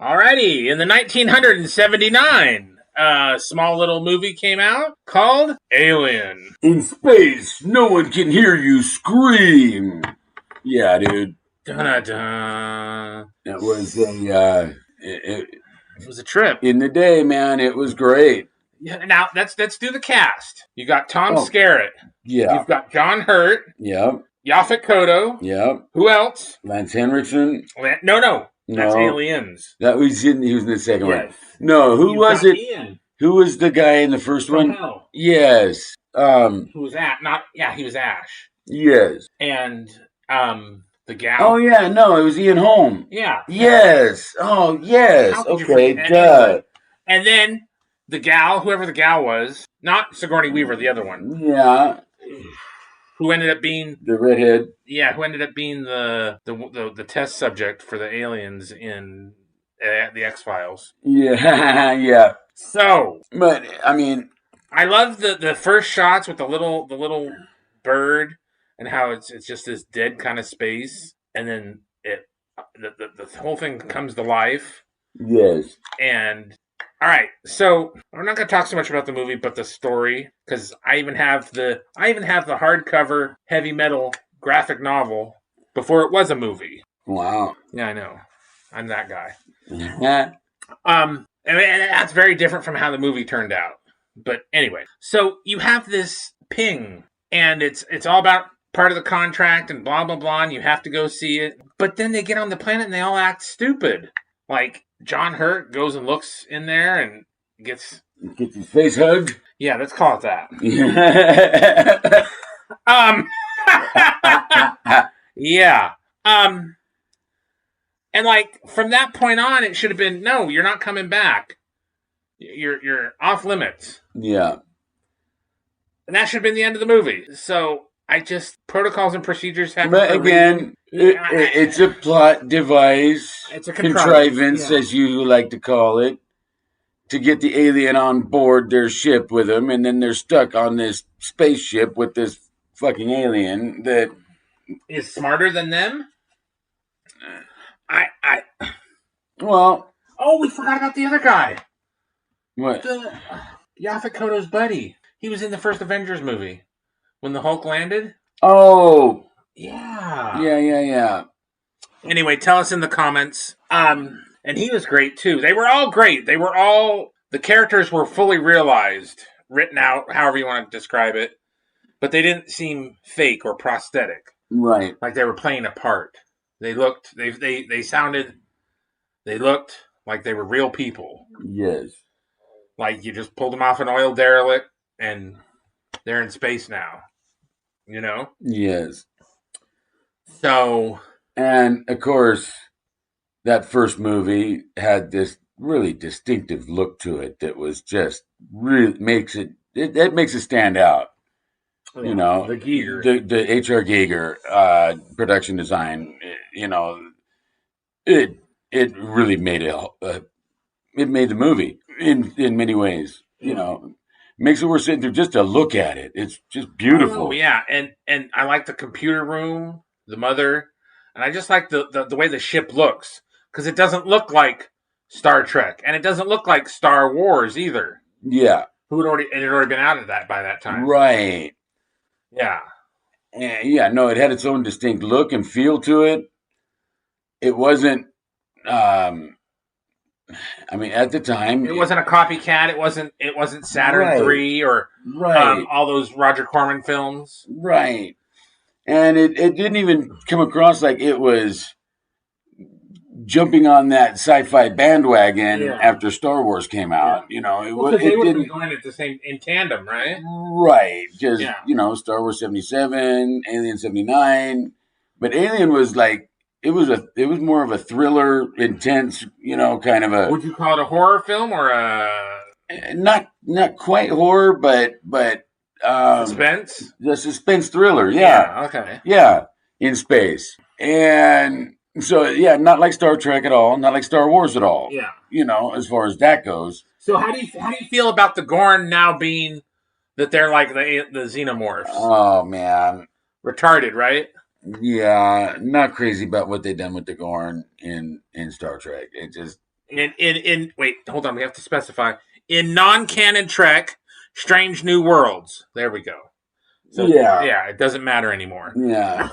Alrighty, in the 1979, a small little movie came out called Alien. In space, no one can hear you scream. Yeah, dude. Dun-dun-dun. It was It was a trip. in the day, man. It was great. Yeah, now let's do the cast. You got Tom Oh. Skerritt. Yeah. You've got John Hurt. Yep. Yaphet Kotto. Yep. Who else? Lance Henriksen. No. That's No. Aliens. That was he was in the second one. Yes. No, who You've was got it? Ian Who was the guy in the first from one? Hell. Yes. Who was that? He was Ash. Yes. And the gal. Oh yeah, no, it was Ian Holm. Yeah. Yes. Oh yes. How could you Okay, forget? duh. And then the gal, whoever the gal was, not Sigourney Weaver, the other one, Yeah. who ended up being The redhead. the test subject for the aliens in the X-Files. Yeah, yeah. So, But I mean, I love the first shots with the little bird and how it's just this dead kind of space, and then the whole thing comes to life. yes. And all right, so I'm not going to talk so much about the movie, but the story, because I even have the hardcover heavy metal graphic novel before it was a movie. Wow. Yeah, I know, I'm that guy. Yeah. And that's very different from how the movie turned out. But anyway, so you have this ping, and it's all about part of the contract and blah blah blah, and you have to go see it. But then they get on the planet and they all act stupid. Like John Hurt goes and looks in there and gets his face hugged. Yeah, let's call it that. Yeah. And like from that point on, it should have been, no, you're not coming back. You're off limits. Yeah. And that should have been the end of the movie. So protocols and procedures happen. But again, it's a plot device. It's a contrivance, yeah. as you like to call it, to get the alien on board their ship with them, and then they're stuck on this spaceship with this fucking alien that is smarter than them. Well. Oh, we forgot about the other guy. What? Yaphet Kotto's buddy. He was in the first Avengers movie when the Hulk landed. Oh. Yeah. Yeah. Anyway, tell us in the comments. And he was great too. They were all great. The characters were fully realized, written out, however you want to describe it. But they didn't seem fake or prosthetic. Right. Like they were playing a part. They looked like they were real people. Yes. Like you just pulled them off an oil derelict and they're in space now. You know? Yes. So. And of course, that first movie had this really distinctive look to it that was just really makes it stand out. You know, the Giger, the H.R. Giger production design. You know, it really made it made the movie in many ways. You know, makes it worth sitting through just to look at it. It's just beautiful. Oh yeah, and I like the computer room, the mother, and I just like the way the ship looks, because it doesn't look like Star Trek, and it doesn't look like Star Wars either. Yeah, it had already been out of that by that time. Right. Yeah. Yeah, no, it had its own distinct look and feel to it. It wasn't, I mean, at the time... It wasn't a copycat. It wasn't Saturn III or all those Roger Corman films. Right. And it didn't even come across like it was jumping on that sci-fi bandwagon after Star Wars came out. You know, they would have been going at the same in tandem, right? Right. Just you know, Star Wars 77, Alien 79, but Alien was like it was more of a thriller, intense, you know, kind of a. Would you call it a horror film or a? Not quite horror, but suspense. The suspense thriller, yeah. Okay. Yeah, in space. And so, not like Star Trek at all, not like Star Wars at all. Yeah. You know, as far as that goes. So how do you feel about the Gorn now being that they're like the xenomorphs? Oh man, retarded, right? Yeah, not crazy about what they done with the Gorn in Star Trek. It just In wait, hold on, we have to specify. In non-canon Trek, Strange New Worlds. There we go. So yeah, it doesn't matter anymore. Yeah.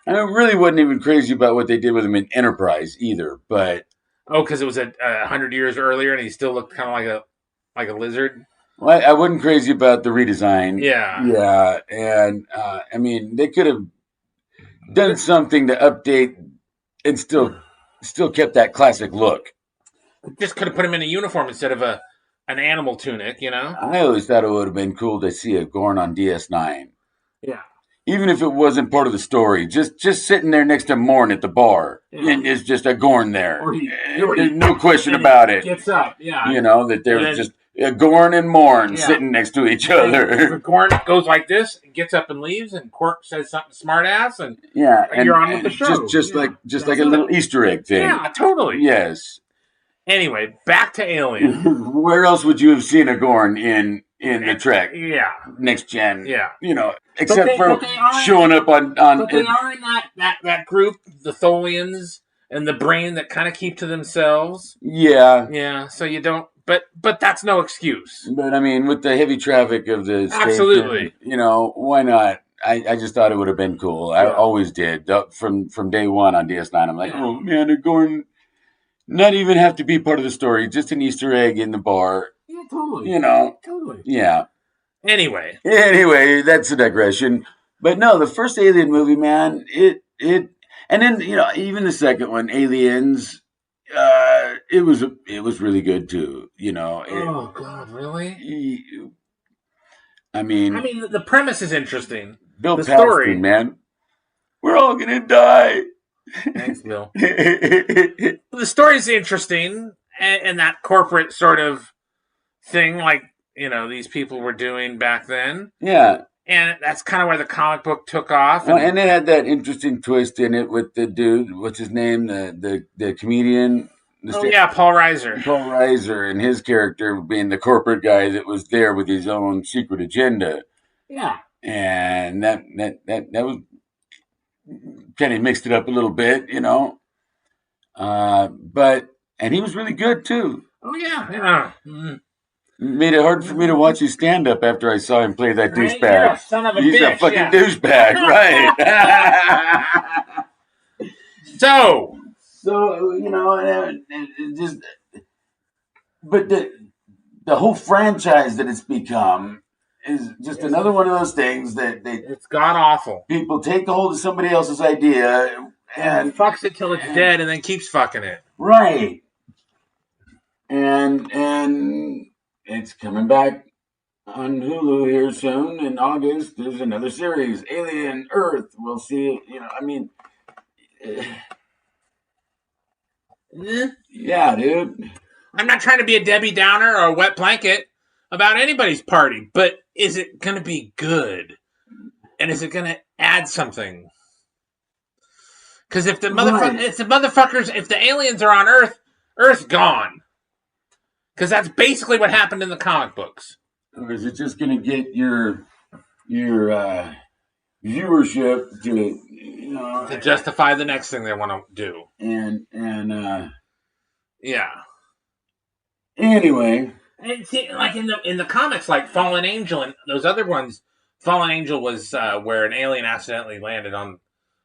I really wasn't even crazy about what they did with him in Enterprise either, but because it was 100 years earlier, and he still looked kind of like a lizard. well, I wasn't crazy about the redesign. Yeah, Yeah, and I mean they could have done something to update and still kept that classic look. just could have put him in a uniform instead of an animal tunic. I always thought it would have been cool to see a Gorn on DS9. Yeah. Even if it wasn't part of the story, just sitting there next to Morn at the bar, and it's just a Gorn there. There's no question about it. Gets up, yeah. That there's just a Gorn and Morn sitting next to each other. Gorn goes like this, gets up and leaves, and Quark says something smart ass, and you're on with the show. Just like a little Easter egg thing. Yeah, totally. Yes. Anyway, back to Alien. Where else would you have seen a Gorn in the Trek? Yeah. Next gen. Yeah. Except for showing up on. But they are in that group, the Tholians and the Brain, that kind of keep to themselves. Yeah. Yeah. So you don't. But that's no excuse. But I mean, with the heavy traffic of the station, absolutely, why not? I just thought it would have been cool. I always did from day one on DS9. I'm like, oh man, they're going. Not even have to be part of the story, just an Easter egg in the bar. Yeah, totally. Totally. Yeah. Anyway, that's a digression. But no, the first Alien movie, man, it, and then even the second one, Aliens, it was really good too. Oh God, really? I mean, the premise is interesting. Bill Paxton, man, we're all gonna die. Thanks, Bill. The story's interesting, and that corporate sort of thing, like these people were doing back then. Yeah, and that's kind of where the comic book took off. And it had that interesting twist in it with the dude. What's his name? The comedian. Paul Reiser. Paul Reiser and his character being the corporate guy that was there with his own secret agenda. Yeah, and that was. Kind of mixed it up a little bit, but he was really good too. Oh yeah. Made it hard for me to watch his stand up after I saw him play that douchebag. You're a son of a He's bitch, a fucking douchebag, right? so just, but the whole franchise that it's become is just another one of those things that it's god awful. People take a hold of somebody else's idea and fucks it till it's dead, and then keeps fucking it. Right. And it's coming back on Hulu here soon in August. There's another series, Alien Earth. We'll see. Yeah, dude. I'm not trying to be a Debbie Downer or a wet blanket about anybody's party, but is it going to be good? And is it going to add something? Because if the motherfuckers, if the aliens are on Earth, Earth's gone. Because that's basically what happened in the comic books. Or is it just going to get your viewership to justify the next thing they want to do? Yeah. Anyway. And see, like in the comics, like Fallen Angel and those other ones, Fallen Angel was where an alien accidentally landed on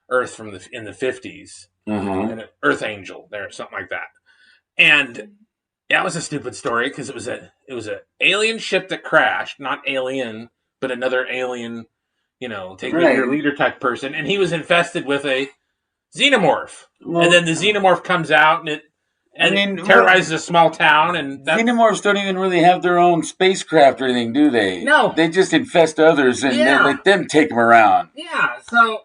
Earth in the 50s, and Earth Angel, something like that, and that was a stupid story because it was a alien ship that crashed, not alien, but another alien, take your leader type person, and he was infested with a xenomorph, and then the xenomorph comes out and terrorizes a small town. And xenomorphs don't even really have their own spacecraft or anything, do they? No. They just infest others and they let them take them around. Yeah, so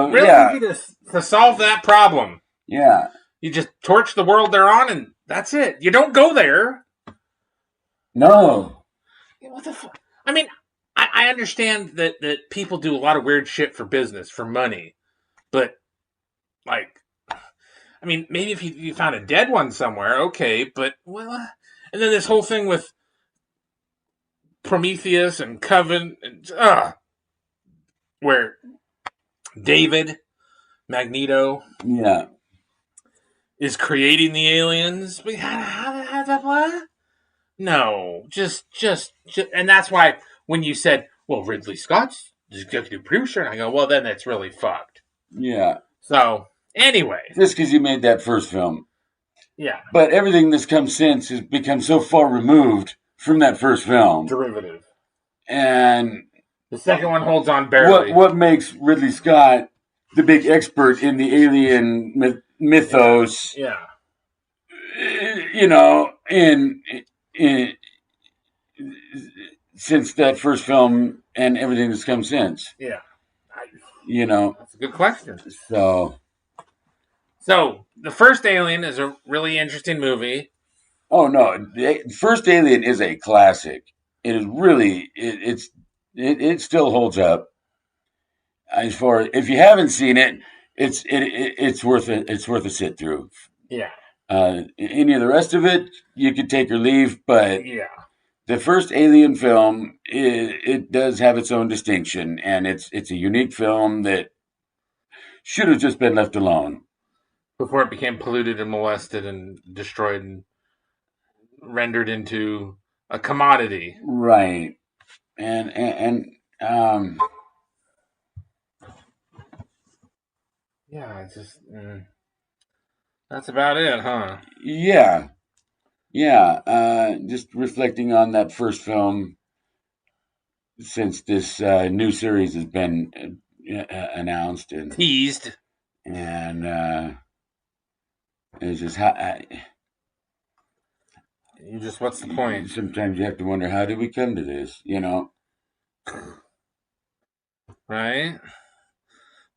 really easy to solve that problem. Yeah. You just torch the world they're on and that's it. You don't go there. No. What the fuck? I mean, I understand that people do a lot of weird shit for business, for money. But, maybe if you found a dead one somewhere, okay, but, and then this whole thing with Prometheus and Coven, where David, Magneto, is creating the aliens. But how what? No, just, and that's why when you said, well, Ridley Scott's the executive producer, and I go, well, then that's really fucked. Yeah. So, anyway. Just because you made that first film. Yeah. But everything that's come since has become so far removed from that first film. Derivative. And the second one holds on barely. What makes Ridley Scott the big expert in the alien mythos? Yeah. You know, in since that first film and everything that's come since. Yeah. You know, that's a good question. So the first Alien is a really interesting movie. Oh no, the first Alien is a classic. It is really it still holds up. As far if you haven't seen it, it's worth a sit through. Yeah. Any of the rest of it, you could take or leave, but yeah, the first Alien film it does have its own distinction, and it's a unique film that should have just been left alone before it became polluted and molested and destroyed and rendered into a commodity. Right. And yeah, it's just that's about it, huh? Yeah. Just reflecting on that first film since this new series has been announced and teased, and it's just you just what's the point? Sometimes you have to wonder, how did we come to this? You know, right?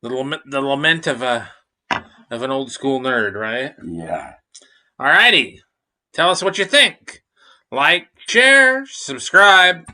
The lament of an old school nerd, right? Yeah. Alrighty, tell us what you think. Like, share, subscribe.